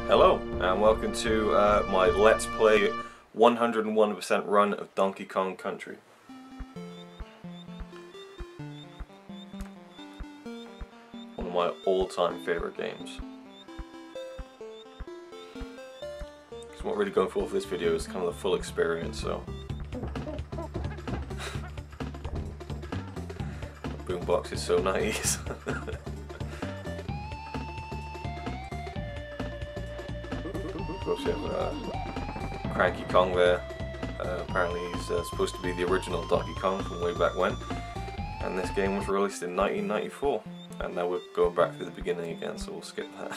Hello, and welcome to my Let's Play 101% run of Donkey Kong Country. One of my all-time favourite games. Because what I'm really going for this video is kind of the full experience, so... The boombox is so nice. Of course you have Cranky Kong there. Apparently he's supposed to be the original Donkey Kong from way back when. And this game was released in 1994. And now we're going back to the beginning again, so we'll skip that.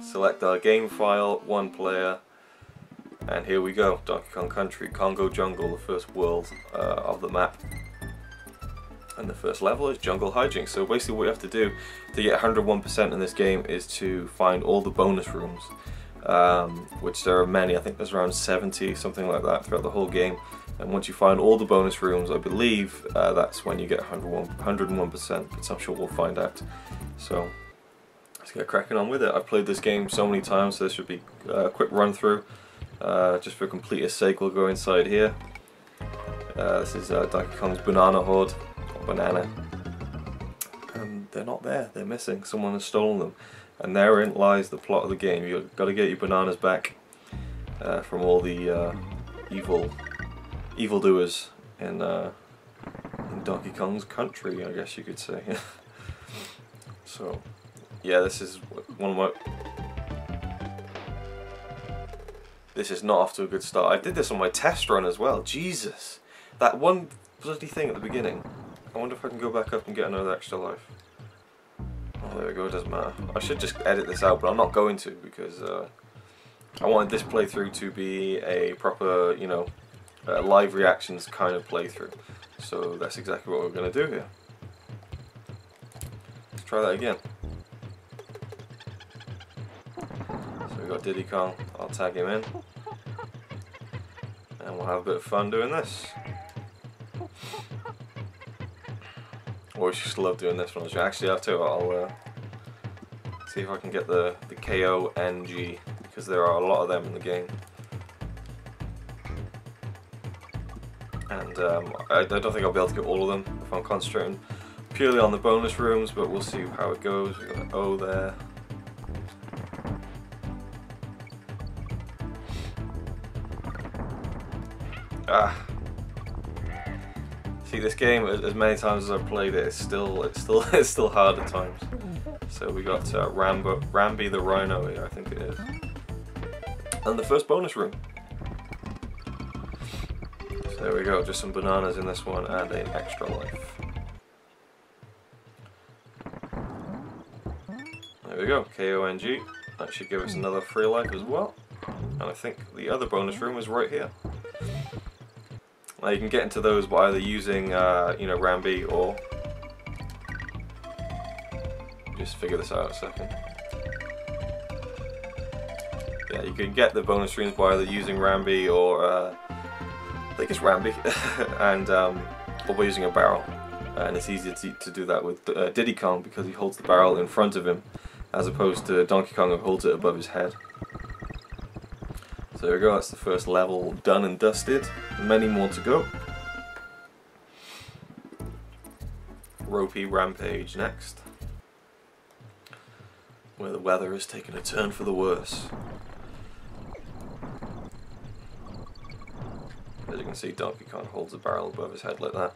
Select our game file, one player. And here we go, Donkey Kong Country, Kongo Jungle, the first world of the map. And the first level is Jungle Hijinks. So basically what you have to do to get 101% in this game is to find all the bonus rooms. Which there are many, I think there's around 70, something like that throughout the whole game. And once you find all the bonus rooms, I believe that's when you get 101%, but I'm sure we'll find out. So let's get cracking on with it. I've played this game so many times, so this should be a quick run through. Just for completeness sake, we'll go inside here. This is Donkey Kong's banana hoard, or banana. And they're not there, they're missing, someone has stolen them. And therein lies the plot of the game. You've got to get your bananas back from all the evildoers in Donkey Kong's country, I guess you could say. So, yeah, this is one of my... This is not off to a good start. I did this on my test run as well. Jesus! That one bloody thing at the beginning. I wonder if I can go back up and get another extra life. Oh, there we go, it doesn't matter. I should just edit this out, but I'm not going to because I wanted this playthrough to be a proper, you know, live reactions kind of playthrough. So that's exactly what we're going to do here. Let's try that again. So we've got Diddy Kong, I'll tag him in. And we'll have a bit of fun doing this. Always just love doing this one. Actually, I'll see if I can get the KONG, because there are a lot of them in the game. And I don't think I'll be able to get all of them if I'm concentrating purely on the bonus rooms, but we'll see how it goes. We've got an O there. Ah. See, this game, as many times as I've played it, it's still hard at times. So we got Rambi the Rhino here, I think it is, and the first bonus room. So there we go, just some bananas in this one and an extra life. There we go, KONG. That should give us another free life as well. And I think the other bonus room is right here. Now you can get into those by either using, you know, Rambi, or just figure this out a second. Yeah, you can get the bonus streams by either using Rambi or I think it's Rambi, and or by using a barrel. And it's easier to do that with Diddy Kong because he holds the barrel in front of him, as opposed to Donkey Kong who holds it above his head. So there we go, that's the first level done and dusted. Many more to go. Rambi Rampage next, where the weather has taken a turn for the worse. As you can see, Donkey Kong holds the barrel above his head like that,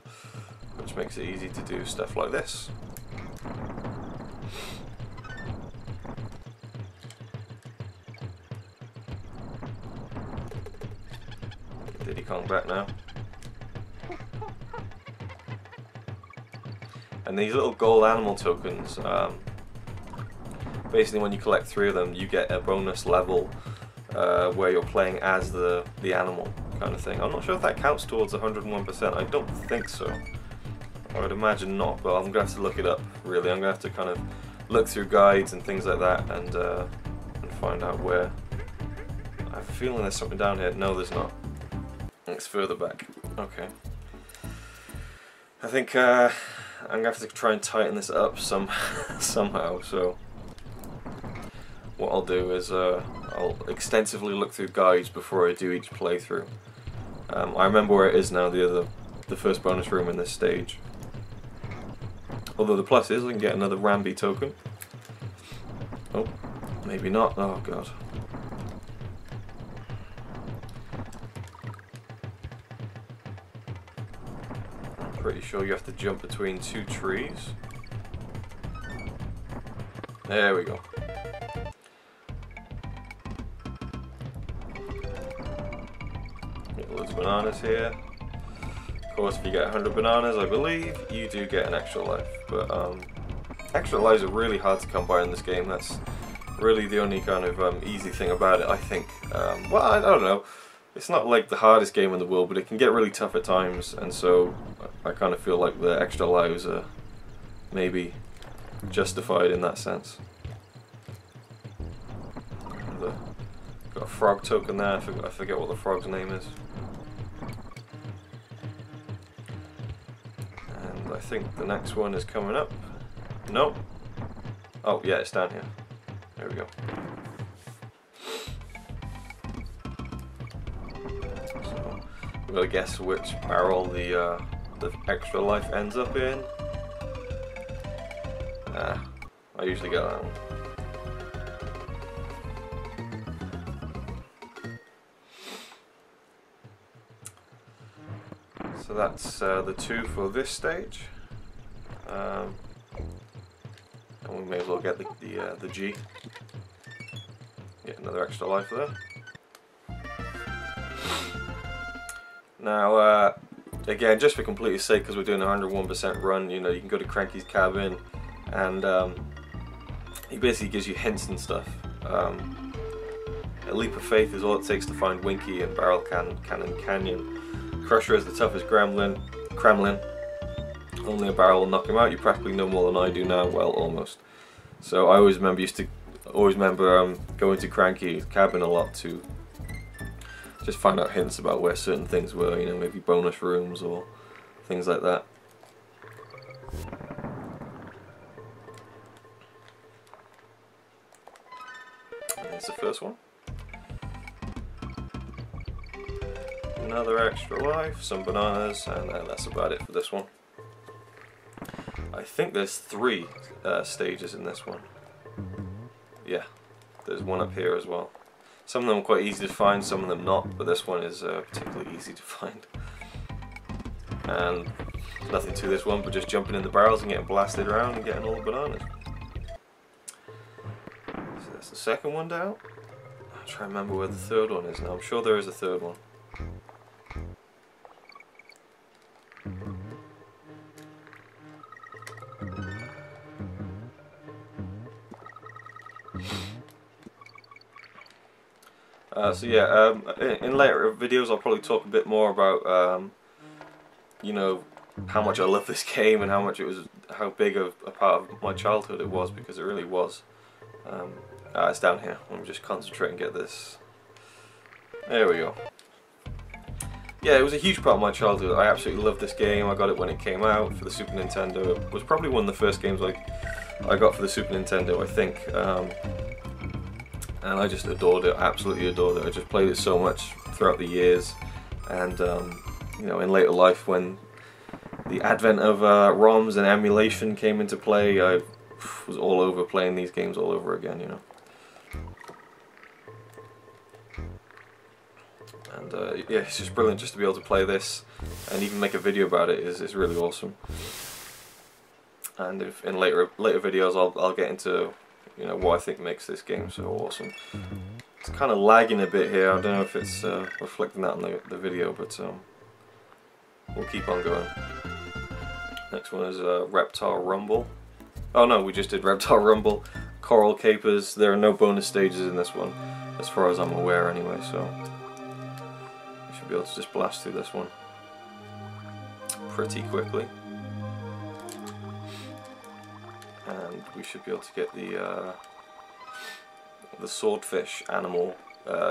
which makes it easy to do stuff like this. Diddy Kong back now. And these little gold animal tokens, basically when you collect 3 of them you get a bonus level where you're playing as the animal kind of thing. I'm not sure if that counts towards 101%, I don't think so. I would imagine not, but I'm going to have to look it up really. I'm going to have to kind of look through guides and things like that and find out where. I have a feeling there's something down here. No, there's not. It's further back. Okay. I think I'm going to have to try and tighten this up somehow, so what I'll do is I'll extensively look through guides before I do each playthrough. I remember where it is now, the first bonus room in this stage. Although the plus is I can get another Rambi token. Oh, maybe not. Oh god. I'm pretty sure you have to jump between 2 trees. There we go. Get loads of bananas here. Of course, if you get 100 bananas, I believe, you do get an extra life. But extra lives are really hard to come by in this game. That's really the only kind of easy thing about it, I think. Well, I don't know. It's not like the hardest game in the world, but it can get really tough at times, and so I kind of feel like the extra lives are maybe justified in that sense. Got a frog token there. I forget what the frog's name is. And I think the next one is coming up. Nope. Oh yeah, it's down here. There we go. So we've got to guess which barrel the extra life ends up in. I usually get that one. So that's the 2 for this stage, and we may as well get the G. Get another extra life there. Now, again, just for complete's sake, because we're doing a 101% run, you know, you can go to Crankys Cabin, and he basically gives you hints and stuff. A leap of faith is all it takes to find Winky and Barrel Cannon Canyon. Crusher is the toughest Kremlin. Only a barrel will knock him out. You practically know more than I do now. Well, almost. So I always remember going to Crankys Cabin a lot to just find out hints about where certain things were. You know, maybe bonus rooms or things like that. Here's the first one. Another extra life, some bananas, and that's about it for this one. I think there's 3 stages in this one. Yeah, there's one up here as well. Some of them are quite easy to find, some of them not, but this one is particularly easy to find. And nothing to this one but just jumping in the barrels and getting blasted around and getting all the bananas. So that's the second one down. I'm trying to remember where the third one is now. I'm sure there is a third one. So yeah, in later videos I'll probably talk a bit more about you know, how much I love this game and how big of a part of my childhood it was, because it really was. It's down here. Let me just concentrate and get this. There we go. Yeah, it was a huge part of my childhood. I absolutely loved this game. I got it when it came out for the Super Nintendo. It was probably one of the first games I got for the Super Nintendo, I think. And I just adored it, absolutely adored it. I just played it so much throughout the years, and you know, in later life when the advent of ROMs and emulation came into play, I was all over playing these games all over again, you know. And yeah, it's just brilliant just to be able to play this and even make a video about it is really awesome. And if in later videos I'll get into, you know, what I think makes this game so awesome. It's kind of lagging a bit here. I don't know if it's reflecting that on the video, but we'll keep on going. Next one is Reptile Rumble. Oh no, we just did Reptile Rumble. Coral Capers. There are no bonus stages in this one, as far as I'm aware anyway, so we should be able to just blast through this one pretty quickly. And we should be able to get the swordfish animal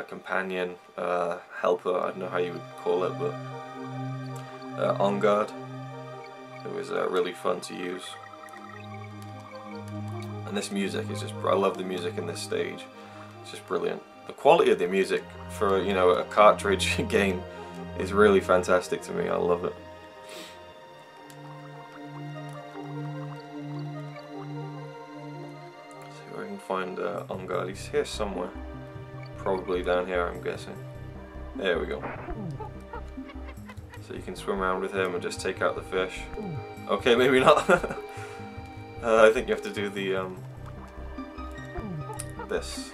companion, helper, I don't know how you would call it, but on guard. It was really fun to use. And this music is just, I love the music in this stage. It's just brilliant. The quality of the music for, you know, a cartridge game is really fantastic to me. I love it. Let's see if I can find Ongar. He's here somewhere. Probably down here, I'm guessing. There we go. So you can swim around with him and just take out the fish. Okay, maybe not. I think you have to do the this.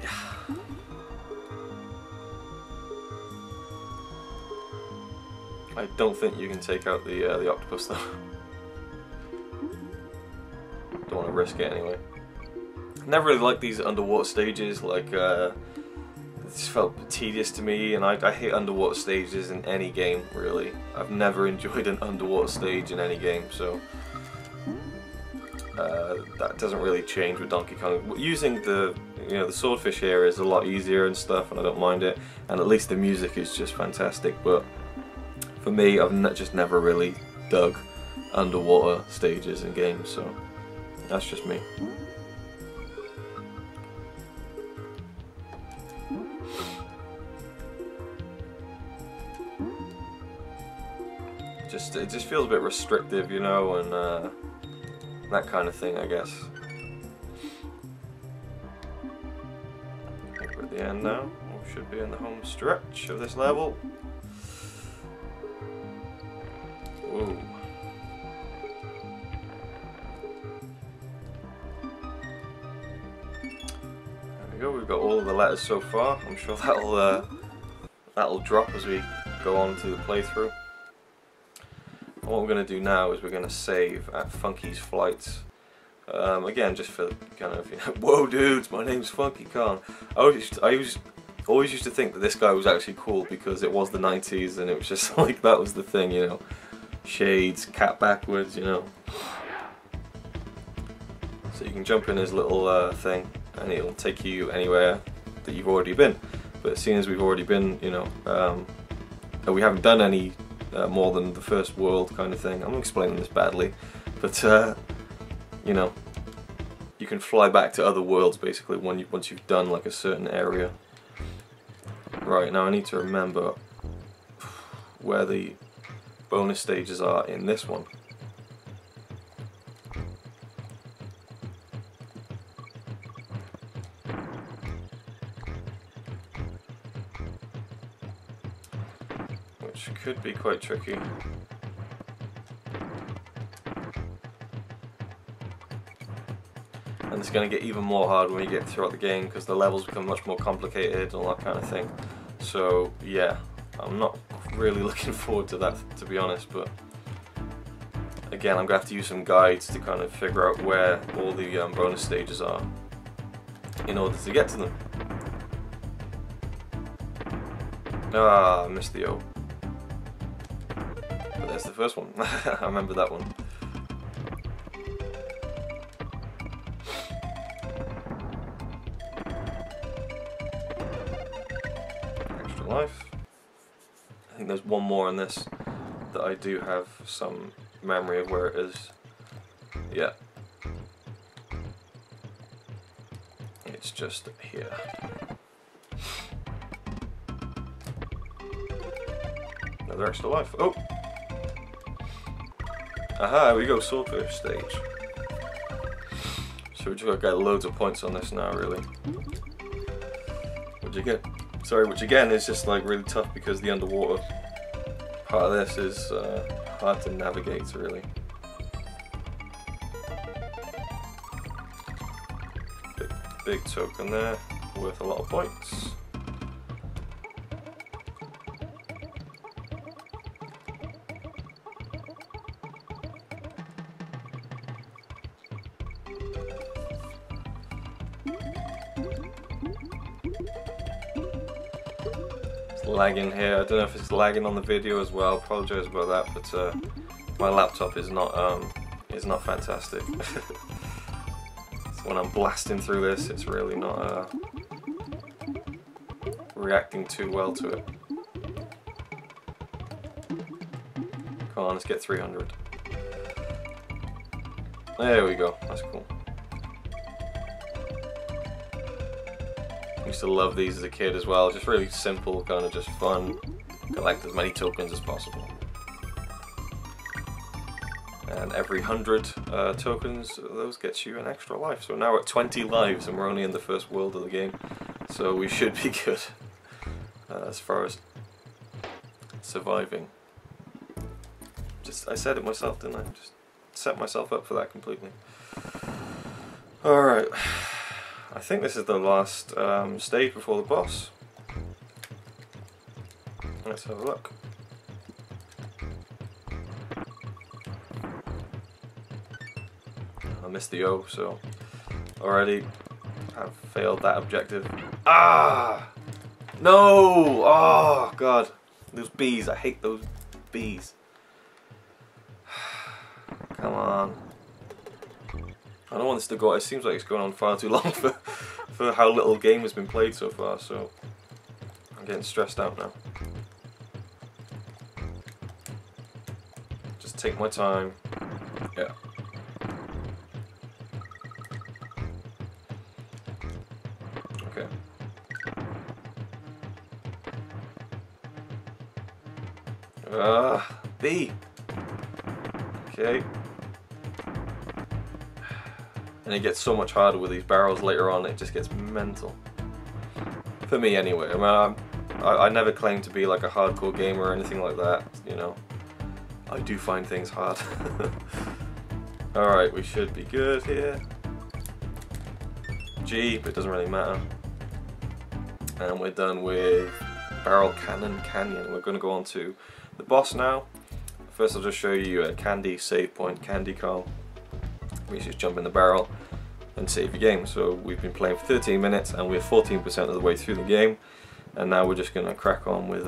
Yeah. I don't think you can take out the octopus though. Don't want to risk it anyway. Never really liked these underwater stages. Like it just felt tedious to me, and I hate underwater stages in any game really. I've never enjoyed an underwater stage in any game, so that doesn't really change with Donkey Kong. Using the the swordfish here is a lot easier and stuff, and I don't mind it. And at least the music is just fantastic. But for me, I've just never really dug underwater stages in games, so that's just me. It just feels a bit restrictive, you know, and that kind of thing, I guess. I think we're at the end now. We should be in the home stretch of this level. Whoa. There we go. We've got all of the letters so far. I'm sure that'll drop as we go on to the playthrough. What we're going to do now is we're going to save at Funky's Flights. Again, just for kind of, whoa dudes, my name's Funky Kong. I always used to think that this guy was actually cool because it was the 90s and it was just like, that was the thing, shades, cat backwards, So you can jump in his little thing and it'll take you anywhere that you've already been. But seeing as we've already been, we haven't done any more than the first world kind of thing. I'm explaining this badly, but you can fly back to other worlds basically once you've done like a certain area. Right, now I need to remember where the bonus stages are in this one. Which could be quite tricky. And it's going to get even more hard when you get throughout the game because the levels become much more complicated and all that kind of thing. So yeah, I'm not really looking forward to that, to be honest, but again, I'm going to have to use some guides to kind of figure out where all the bonus stages are in order to get to them. Ah, I missed the O. But there's the first one. I remember that one. Extra life. I think there's one more in this that I do have some memory of where it is. Yeah. It's just here. Another extra life. Oh! Aha, here we go, swordfish stage. So we just gotta get loads of points on this now, really. What'd you get? Sorry, which again is just like really tough because the underwater part of this is hard to navigate, really. Big token there, worth a lot of points. Lagging here. I don't know if it's lagging on the video as well. Apologise about that, but my laptop is not fantastic. So when I'm blasting through this, it's really not reacting too well to it. Come on, let's get 300. There we go. That's cool. used to love these as a kid as well. Just really simple, kind of just fun. Collect as many tokens as possible. And every 100 tokens, those gets you an extra life. So now we're at 20 lives, and we're only in the first world of the game. So we should be good as far as surviving. I said it myself, didn't I? Just set myself up for that completely. Alright. I think this is the last stage before the boss. Let's have a look. I missed the O, so already I've failed that objective. Ah! No! Oh, God. Those bees. I hate those bees. Come on. I don't want this to go. It seems like it's going on far too long for how little game has been played so far, so I'm getting stressed out now. Just take my time. Yeah. Okay. B. Okay. And it gets so much harder with these barrels later on, it just gets mental. For me anyway. I mean, I never claim to be like a hardcore gamer or anything like that, you know. I do find things hard. Alright, we should be good here. G, but it doesn't really matter. And we're done with Barrel Cannon Canyon. We're going to go on to the boss now. First I'll just show you a candy save point, Candy Carl. We just jump in the barrel and save your game. So we've been playing for 13 minutes and we're 14% of the way through the game. And now we're just going to crack on with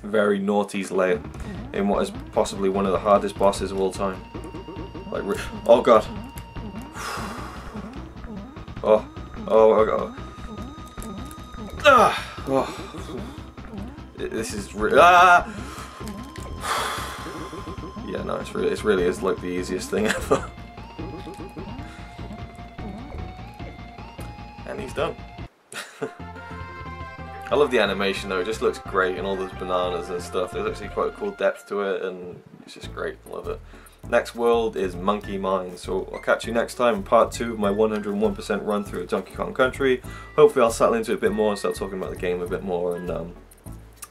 Very Naughty's Lair in what is possibly one of the hardest bosses of all time. Like, oh God. Oh God. Ah! Oh. This is yeah, no, it really is like the easiest thing ever. And he's done. I love the animation though, it just looks great, and all those bananas and stuff. There's actually quite a cool depth to it, and it's just great. I love it. Next world is Monkey Mine, so I'll catch you next time in part 2 of my 101% run through of Donkey Kong Country. Hopefully I'll settle into it a bit more and start talking about the game a bit more, and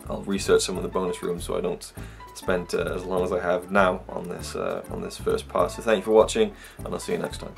I'll research some of the bonus rooms so I don't spend as long as I have now on this first part. So thank you for watching, and I'll see you next time.